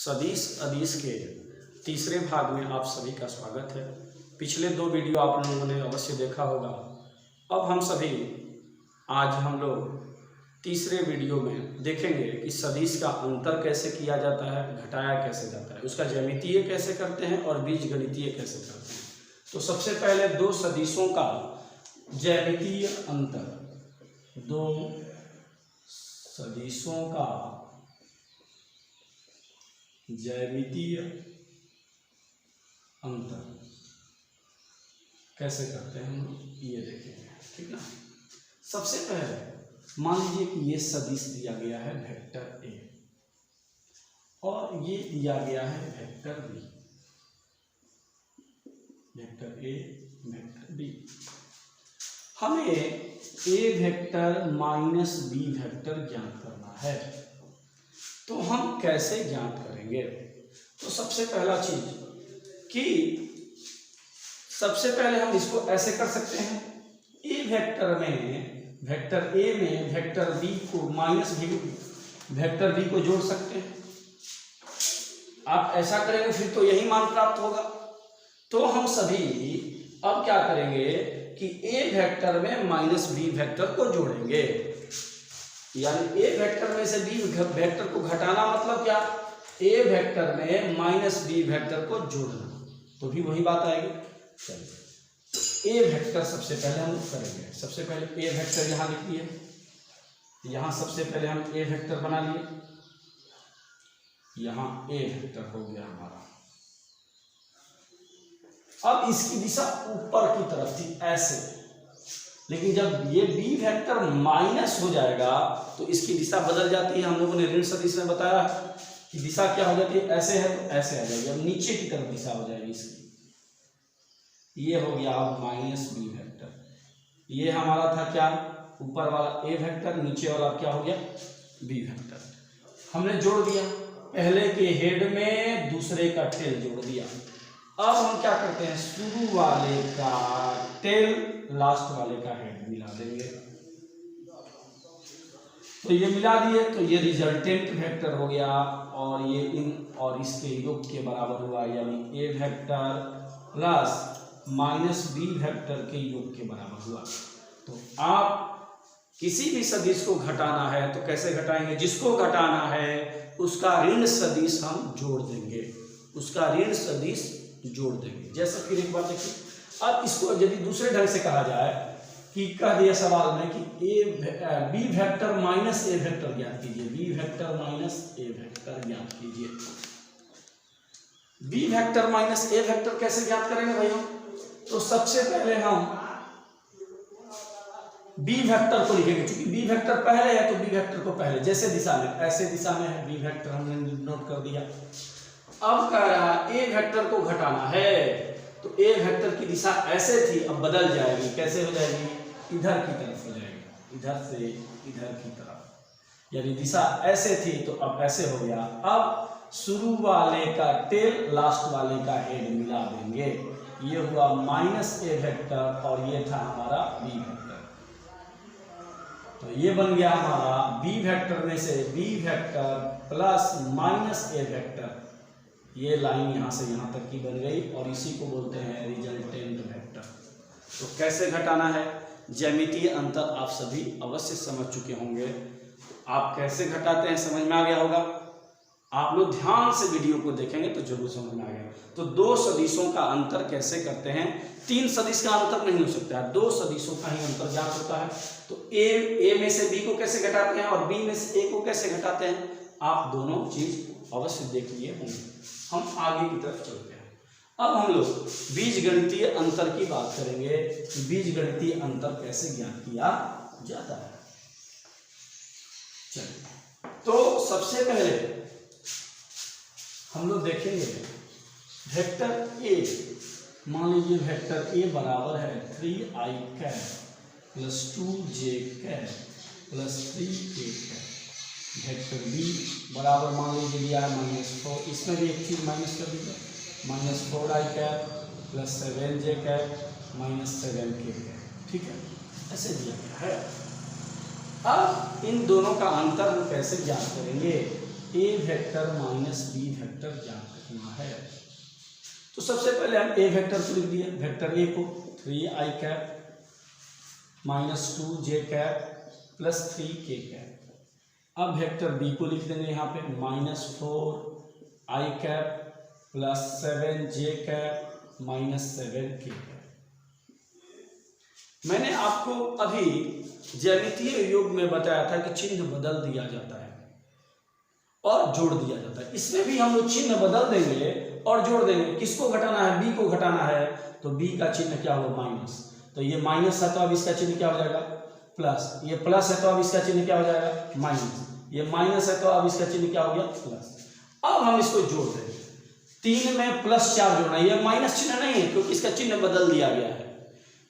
सदिश अदिश के तीसरे भाग में आप सभी का स्वागत है। पिछले दो वीडियो आप लोगों ने अवश्य देखा होगा। अब हम लोग तीसरे वीडियो में देखेंगे कि सदिश का अंतर कैसे किया जाता है, घटाया कैसे जाता है, उसका ज्यामितीय कैसे करते हैं और बीजगणितीय कैसे करते हैं। तो सबसे पहले दो सदिशों का ज्यामितीय अंतर, दो सदिशों का ज्यामितीय अंतर कैसे करते हैं हम ये देखेंगे, ठीक ना। सबसे पहले मान लीजिए कि ये सदिश दिया गया है वेक्टर ए और ये दिया गया है vector B, vector A vector B. हमें A vector minus B vector ज्ञात करना है, तो हम कैसे ज्ञात करेंगे। तो सबसे पहला चीज कि सबसे पहले हम इसको ऐसे कर सकते हैं, ए वेक्टर में वेक्टर ए में वेक्टर बी को माइनस बी वेक्टर बी को जोड़ सकते हैं। आप ऐसा करेंगे फिर तो यही मान प्राप्त होगा। तो हम सभी अब क्या करेंगे कि ए वेक्टर में माइनस बी वेक्टर को जोड़ेंगे, यानी ए वेक्टर में से बी वेक्टर को घटाना मतलब क्या, ए वेक्टर में माइनस बी वेक्टर को जोड़ना, तो भी वही बात आएगी। चलिए ए वेक्टर सबसे पहले हम करेंगे। सबसे पहले ए वेक्टर यहाँ लिख लिए, यहाँ सबसे पहले हम ए वेक्टर बना लिए, यहाँ ए वेक्टर हो गया हमारा। अब इसकी दिशा ऊपर की तरफ थी ऐसे, लेकिन जब ये बी वेक्टर माइनस हो जाएगा तो इसकी दिशा बदल जाती है। हम लोगों ने ऋण सदिश में बताया कि दिशा क्या हो जाती है, ऐसे है तो ऐसे आ जाएगी, अब नीचे की तरफ दिशा हो जाएगी इसकी। ये हो गया अब माइनस बी वेक्टर। ये हमारा था क्या, ऊपर वाला ए वेक्टर, नीचे वाला क्या हो गया बी वेक्टर। हमने जोड़ दिया, पहले के हेड में दूसरे का टेल जोड़ दिया। अब हम क्या करते हैं, शुरू वाले का टेल लास्ट वाले का हेड मिला देंगे। तो ये मिला दिए तो ये रिजल्टेंट वेक्टर हो गया और ये इन और इसके योग के बराबर हुआ, यानी A vector plus minus B vector के योग के बराबर हुआ। तो आप किसी भी सदिश को घटाना है तो कैसे घटाएंगे, जिसको घटाना है उसका ऋण सदिश हम जोड़ देंगे, उसका ऋण सदिश जोड़ देंगे। जैसे फिर एक बार देखिए, अब इसको यदि दूसरे ढंग से कहा जाए कि कह दिया सवाल में कि बी वेक्टर माइनस ए वेक्टर ज्ञात कीजिए, बी वेक्टर माइनस ए वेक्टर ज्ञात कीजिए। बी वेक्टर माइनस ए वेक्टर कैसे ज्ञात करेंगे भाइयों, तो सबसे पहले हम बी वेक्टर को लिखेंगे, क्योंकि बी वेक्टर पहले है तो बी वेक्टर को पहले, जैसे दिशा में ऐसे दिशा में है, बी वेक्टर हमने नोट कर दिया। अब कह रहा है ए वेक्टर को घटाना है, तो ए वेक्टर की दिशा ऐसे थी अब बदल जाएगी, कैसे हो जाएगी, इधर की तरफ हो जाएगी, इधर से इधर की तरफ, यानी दिशा ऐसे थी तो अब ऐसे हो गया। अब शुरू वाले का टेल लास्ट वाले का हेड मिला देंगे, ये हुआ माइनस ए वेक्टर और ये था हमारा बी वेक्टर। तो ये बन गया हमारा बी वेक्टर में से बी वेक्टर प्लस माइनस ए वेक्टर, ये लाइन यहाँ से यहाँ तक की बन गई और इसी को बोलते हैं रिजल्टेंट वेक्टर। तो कैसे घटाना है, ज्यामितीय अंतर आप सभी अवश्य समझ चुके होंगे। आप कैसे घटाते हैं समझ में आ गया होगा। आप लोग ध्यान से वीडियो को देखेंगे तो जरूर समझ में आ गया। तो दो सदिशों का अंतर कैसे करते हैं, तीन सदिश का अंतर नहीं हो सकता है, दो सदिशों का ही अंतर ज्ञात होता है। तो ए में से बी को कैसे घटाते हैं और बी में से ए को कैसे घटाते हैं, आप दोनों चीज अवश्य देख लिए होंगे। हम आगे की तरफ चलते हैं। अब हम लोग बीजगणितीय अंतर की बात करेंगे, बीजगणितीय अंतर कैसे ज्ञात किया जाता है। चलिए, तो सबसे पहले हम लोग देखेंगे वेक्टर ए, मान लीजिए वेक्टर ए बराबर है 3i cap plus 2j cap plus 3k cap. वेक्टर बी बराबर मान लीजिए दिया है -4, इसमें भी एक चीज माइनस कर दीजिए, -4i cap plus 7j cap minus 7k cap, ठीक है, ऐसे दिया गया है। अब इन दोनों का अंतर हम कैसे ज्ञात करेंगे, ए वेक्टर माइनस बी वेक्टर ज्ञात करना है। तो सबसे पहले हम ए वेक्टर को लिख दिए, वेक्टर ए को 3i cap minus 2j cap plus 3k cap. अब वेक्टर बी को लिख देंगे यहाँ पे minus 4i cap plus 7j cap minus 7k cap. मैंने आपको अभी ज्यामितीय योग में बताया था कि चिन्ह बदल दिया जाता है और जोड़ दिया जाता है। इसमें भी हम लोग चिन्ह बदल देंगे और जोड़ देंगे। किसको घटाना है? बी को घटाना है, तो बी का चिन्ह क्या होगा? माइनस। तो ये माइनस है तो अब इसका चिन्ह क्या हो जाएगा? प्लस। ये प्लस है तो अब इसका चिन्ह क्या हो जाएगा? माइनस। ये माइनस है तो अब इसका चिन्ह क्या हो गया? प्लस। अब हम इसको जोड़ देंगे। 3 में प्लस 4 जोड़ना, ये माइनस चिन्ह नहीं है क्योंकि इसका चिन्ह बदल दिया गया है।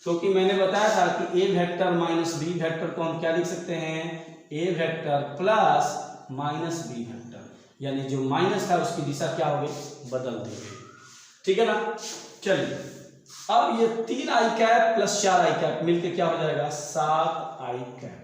क्योंकि मैंने बताया था कि A vector minus B vector को हम क्या लिख सकते हैं? A vector plus minus B vector, यानी जो माइनस था उसकी दिशा क्या हो गई? बदल दी गई। ठीक है ना? चलिए अब ये 3i cap plus 4i cap मिलके क्या हो जाएगा? 7i cap.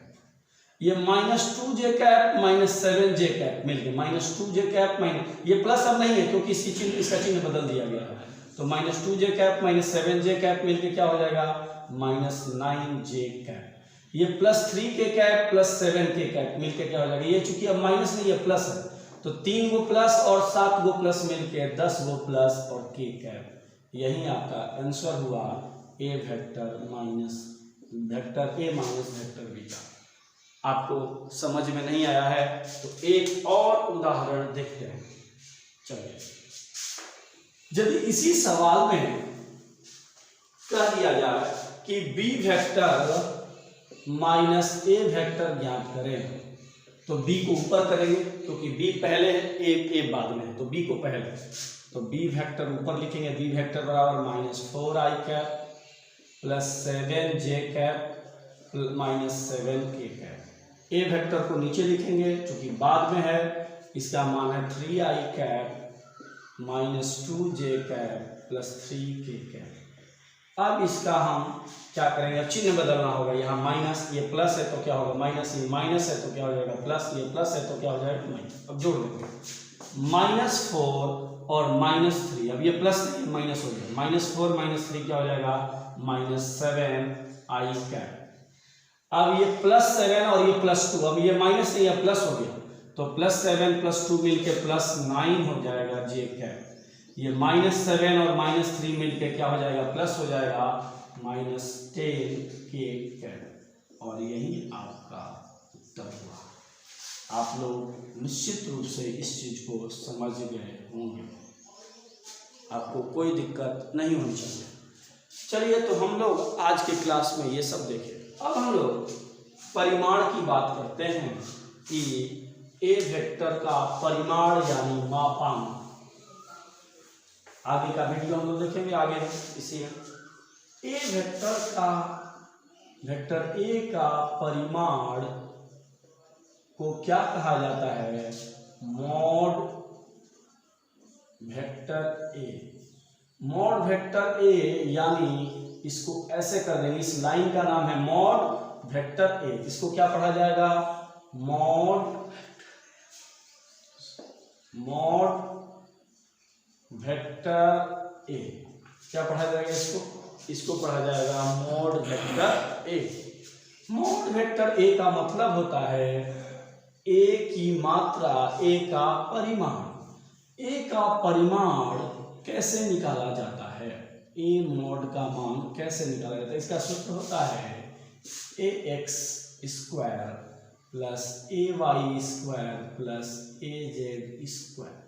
ये minus 2j cap minus 7j cap मिलके माइनस 2j कैप माइनस, ये प्लस अब नहीं है क्योंकि इसका चिन्ह बदल दिया गया है। तो minus 2j cap minus 7j cap मिलके क्या हो जाएगा? Minus 9j cap. ये plus 3k cap plus 7k cap मिलके क्या हो जाएगा? ये चूंकि अब माइनस नहीं है प्लस है, तो 3 गो प्लस और 7 गो प्लस मिलके 10 गो प्लस और k कैप। यही आपका आंसर हुआ A vector minus vector A minus vector B का। आपको समझ में नहीं आया है तो एक और उदाहरण देखते हैं। चलिए, यदि इसी सवाल में कह दिया जाए कि बी वेक्टर माइनस ए वेक्टर ज्ञात करें, तो बी को ऊपर करेंगे क्योंकि बी पहले है, ए बाद में है, तो बी को पहले, तो बी वेक्टर ऊपर लिखेंगे। बी वेक्टर बराबर minus 4i cap plus 7j cap minus 7k cap. A vector को नीचे लिखेंगे क्योंकि बाद में है, इसका मान है 3i cap minus 2j cap plus 3k cap. अब इसका हम क्या करेंगे? चिन्ह बदलना होगा। यहाँ माइनस, ये प्लस है तो क्या होगा? माइनस। ये माइनस है तो क्या हो जाएगा? प्लस। ये प्लस है तो क्या हो जाएगा? माइनस। अब जोड़ देंगे माइनस 4 और माइनस 3। अब ये प्लस नहीं माइनस हो गया। माइनस 4 माइनस 3 क्या हो जाएगा? Minus 7i cap. अब ये प्लस 7 और ये प्लस 2, अब ये माइनस नहीं है प्लस हो गया, तो प्लस 7 प्लस 2 मिलके प्लस 9 हो जाएगा j कैप। ये माइनस 7 और माइनस 3 मिलके क्या हो जाएगा? प्लस हो जाएगा माइनस 10k कैप। और यही आपका उत्तर हुआ। आप लोग निश्चित रूप से इस चीज को समझ गए होंगे, आपको कोई दिक्कत नहीं होनी चाहिए। चलिए, तो हम लोग आज के क्लास में ये सब देखें। अब हम लोग परिमाण की बात करते हैं कि ए वेक्टर का परिमाण यानी मापांक। आगे का वीडियो हम लोग देखेंगे आगे इसी में। ए वेक्टर ए का परिमाण को क्या कहा जाता है? Mod vector A. Mod vector A यानी इसको ऐसे कर देंगे, इस लाइन का नाम है मॉड वेक्टर ए। इसको क्या पढ़ा जाएगा? Mod vector A. क्या पढ़ा जाएगा इसको पढ़ा जाएगा mod vector A. Mod vector A का मतलब होता है ए की मात्रा, ए का परिमाण। ए का परिमाण कैसे निकाला जाता है? ए मॉड का मान कैसे निकाला जाता है? इसका सूत्र होता है ax square plus ay square plus az square.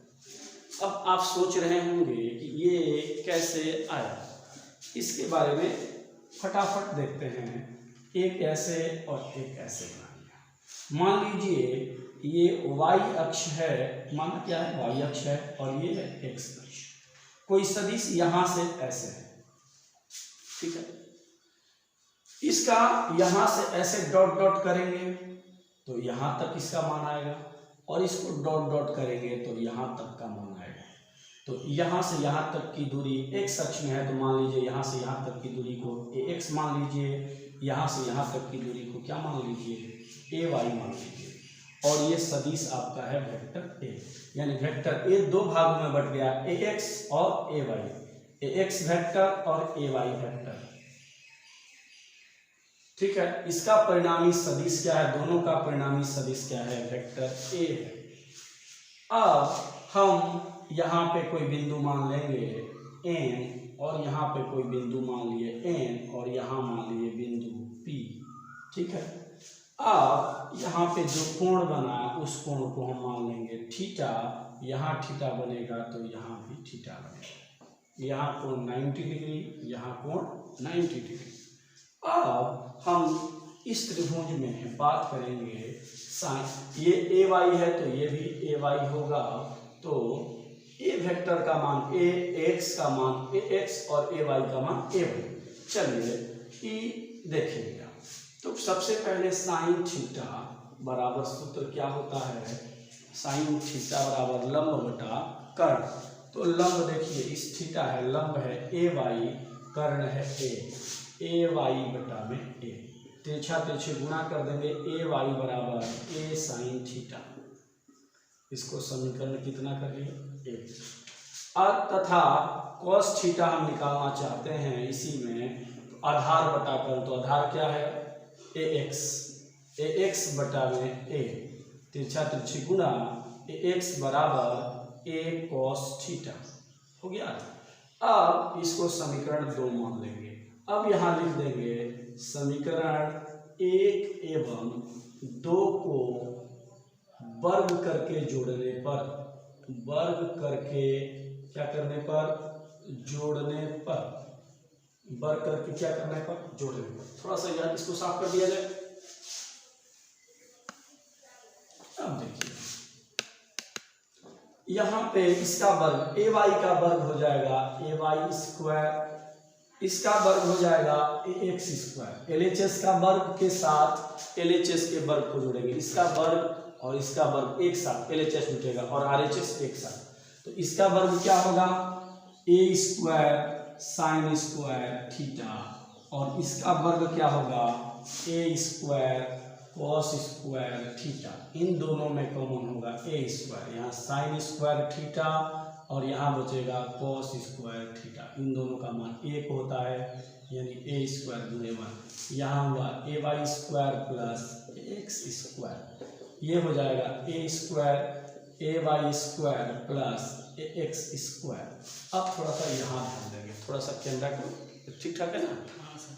अब आप सोच रहे होंगे कि ये कैसे आया, इसके बारे में फटाफट देखते हैं। एक ऐसे और एक ऐसे बना लिया। मान लीजिए ये y अक्ष है, माना क्या है? y अक्ष है, और ये है x अक्ष। कोई सदिश यहां से ऐसे है, ठीक है। इसका यहां से ऐसे डॉट डॉट करेंगे तो यहां तक इसका मान आएगा, और इसको डॉट डॉट करेंगे तो यहां तक का मान आएगा। तो यहां से यहां तक की दूरी x अक्ष में है, तो मान लीजिए यहां से यहां तक की दूरी को ax मान लीजिए, यहां से यहां तक की दूरी को क्या मान लीजिए? ay मान लीजिए। और ये सदिश आपका है वेक्टर ए। यानी वेक्टर ए दो भागों में बट गया, ए एक्स और ए वाई, ए एक्स वेक्टर और ए वाई वेक्टर। ठीक है, इसका परिणामी सदिश क्या है, दोनों का परिणामी सदिश क्या है, वेक्टर ए है। अब हम यहाँ पे कोई बिंदु मान लेंगे एन, और यहाँ पे कोई बिंदु मान लिए एन, और यहाँ मान लिए बिंदु पी। ठीक है, अब यहाँ पे जो कोण बना उस कोण को हम मान लेंगे थीटा। यहाँ थीटा बनेगा तो यहाँ भी थीटा बनेगा, यहाँ कोण 90 डिग्री, यहाँ कोण 90 डिग्री। अब हम इस त्रिभुज में बात करेंगे साइन, ये ए वाई है तो ये भी ए वाई होगा, तो ए वेक्टर का मान ए एक्स का मान ए एक्स और ए वाई का मान ए वाई। चलिए ई देखेंगे। तो सबसे पहले साइन थीटा बराबर सूत्र क्या होता है, साइन थीटा बराबर लंब बटा कर्ण। तो लंब देखिए इस थीटा है, लंब है ए वाई, कर्ण है ए वाई बटा में ए, तिरछा तिरछे गुणा कर देंगे, ए वाई बराबर ए साइन थीटा। इसको समीकरण कितना कर लिए, ए। अब तथा cos थीटा हम निकालना चाहते हैं इसी में, तो आधार बटा कर्ण, तो आधार क्या है ए एक्स बटा में ए, तिरछा तिरछी गुणा ए एक्स बराबर ए cos थीटा हो गया। अब इसको समीकरण 2 मान लेंगे। अब यहाँ लिख देंगे समीकरण 1 एवं 2 को वर्ग करके जोड़ने पर, वर्ग करके क्या करने पर, जोड़ने पर, वर्ग करके क्या करने पर, जोड़ने पर। थोड़ा सा यार इसको साफ कर दिया जाए। अब देखिए यहाँ पे इसका वर्ग ए वाई का वर्ग हो जाएगा ए वाई स्क्वायर, इसका वर्ग हो जाएगा A X square, L H S का वर्ग के साथ एल एच एस के वर्ग को जोड़ेंगे, इसका वर्ग और इसका वर्ग एक साथ, एल एच एस मिटेगा और आर एच एस एक साथ। तो इसका वर्ग क्या होगा, ए स्क्वायर साइन स्क्वायर थीटा, और इसका वर्ग क्या होगा, ए स्क्वायर कॉस स्क्वायर थीटा। इन दोनों में कॉमन होगा ए स्क्वायर, यहाँ साइन स्क्वायर थीटा और यहाँ बचेगा कॉस स्क्वायर थीटा। इन दोनों का मान एक होता है, यानी ए स्क्वायर गुणे 1। यहाँ हुआ A Y square plus X square, ये हो जाएगा A square A Y square plus A X square. अब थोड़ा सा यहाँ ध्यान देंगे, थोड़ा सा कैमरा को ठीक ठाक है ना,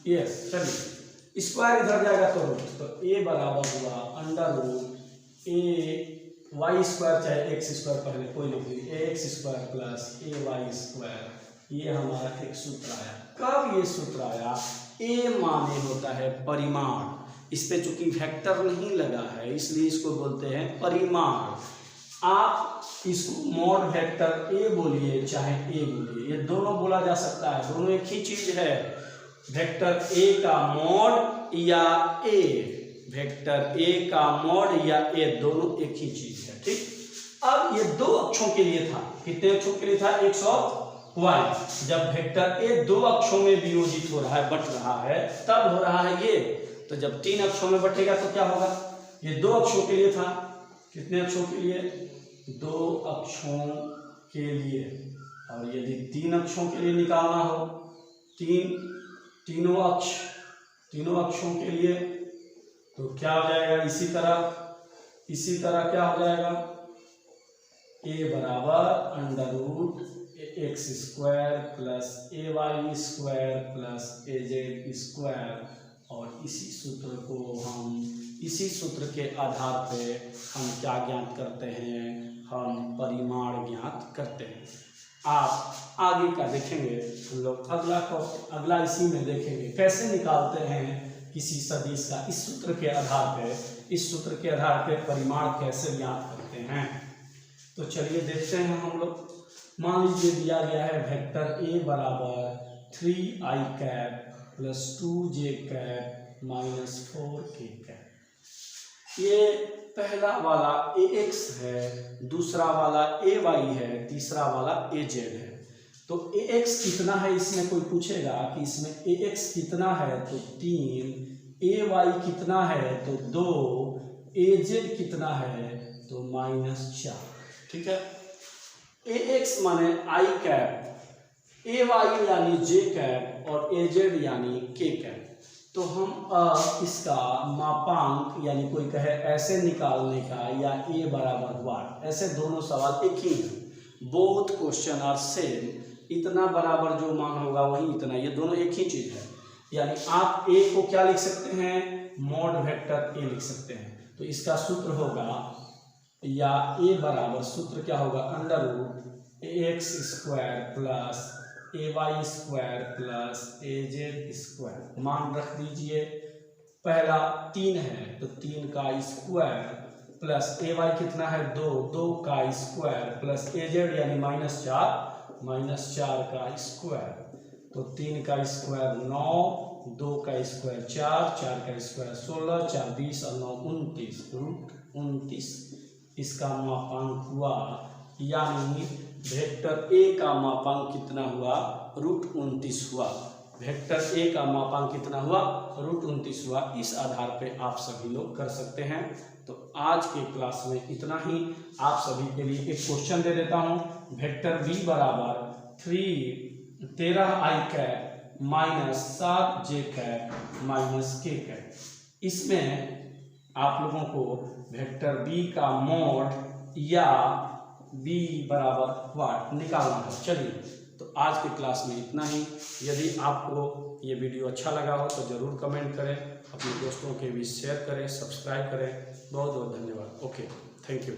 यस। चलिए स्क्वायर इधर जाएगा तो रूट, तो ए बराबर हुआ अंडर रूट ए वाई स्क्वायर चाहे एक्स स्क्वायर, पहले कोई लिख लीजिए, ए X square plus A Y square. ये हमारा एक सूत्र आया। कब ये सूत्र आया, ए माने होता है परिमाण, इस पे चूंकि वेक्टर नहीं लगा है इसलिए इसको बोलते हैं परिमाण। आप इसको मॉड वेक्टर ए बोलिए चाहे ए बोलिए, ये दोनों बोला जा सकता है, दोनों एक ही चीज है। वेक्टर ए का मॉड या ए, वेक्टर ए का मॉड या ए, दोनों एक ही चीज है। ठीक, अब ये दो अक्षों के लिए था, कितने अक्षों के लिए था, एक्स और वाई। जब वेक्टर ए दो अक्षों में वियोजित हो रहा है, बट रहा है, तब हो रहा है ये। तो जब 3 अक्षों में बटेगा तो क्या होगा, ये 2 अक्षों के लिए था, कितने अक्षों के लिए, 2 अक्षों के लिए। और यदि 3 अक्षों के लिए निकालना हो, तीनों अक्षों के लिए, तो क्या हो जाएगा, इसी तरह क्या हो जाएगा, ए बराबर under root X square plus A Y square plus A Z square. और इसी सूत्र के आधार पे हम क्या ज्ञात करते हैं, हम परिमाण ज्ञात करते हैं। आप आगे का देखेंगे, हम लोग अगला इसी में देखेंगे कैसे निकालते हैं किसी सदिश का, इस सूत्र के आधार पे परिमाण कैसे ज्ञात करते हैं। तो चलिए देखते हैं हम लोग। मान लीजिए दिया गया है वेक्टर ए बराबर 3i cap plus 2j cap minus 4k cap. ये पहला वाला ए एक्स है, दूसरा वाला ए वाई है, तीसरा वाला ए जेड है। तो ए एक्स कितना है, इसमें कोई पूछेगा कि इसमें ए एक्स कितना है, तो 3, ए वाई कितना है तो 2, AZ कितना है तो -4, ठीक है। AX माने I कैप, AY यानी J कैप और AZ यानी K कैप। तो हम इसका मापांक यानी कोई कहे ऐसे निकालने का या A बराबर वाट, ऐसे दोनों सवाल एक ही हैं। बोथ क्वेश्चन आर सेम, इतना बराबर जो मान होगा वही इतना, ये दोनों एक ही चीज है। यानी आप A को क्या लिख सकते हैं, मॉड वेक्टर A लिख सकते हैं। तो इसका सूत्र होगा या A बराबर सूत्र क्या होगा, √AX² plus AY² plus AZ²। मान रख दीजिए, पहला 3 है तो 3 का स्क्वायर प्लस AY कितना है 2, 2 का स्क्वायर प्लस AZ यानी -4 का स्क्वायर। तो 3 का स्क्वायर 9, 2 का स्क्वायर 4, 4 का स्क्वायर 16, 4 20 और 9 29, √29 इसका मापांक हुआ। यानी वेक्टर A का मापांक कितना हुआ, √29 हुआ। वेक्टर A का मापांक कितना हुआ, √29 हुआ। इस आधार पे आप सभी लोग कर सकते हैं। तो आज के क्लास में इतना ही। आप सभी के लिए एक क्वेश्चन दे देता हूं। वेक्टर B बराबर 13I cap minus 7J cap minus K cap. इसमें आप लोगों को वेक्टर B का मोड या B बराबर वाट निकालना है। चलिए, तो आज की क्लास में इतना ही। यदि आपको ये वीडियो अच्छा लगा हो तो ज़रूर कमेंट करें, अपने दोस्तों के बीच शेयर करें, सब्सक्राइब करें। बहुत बहुत धन्यवाद। Okay, thank you.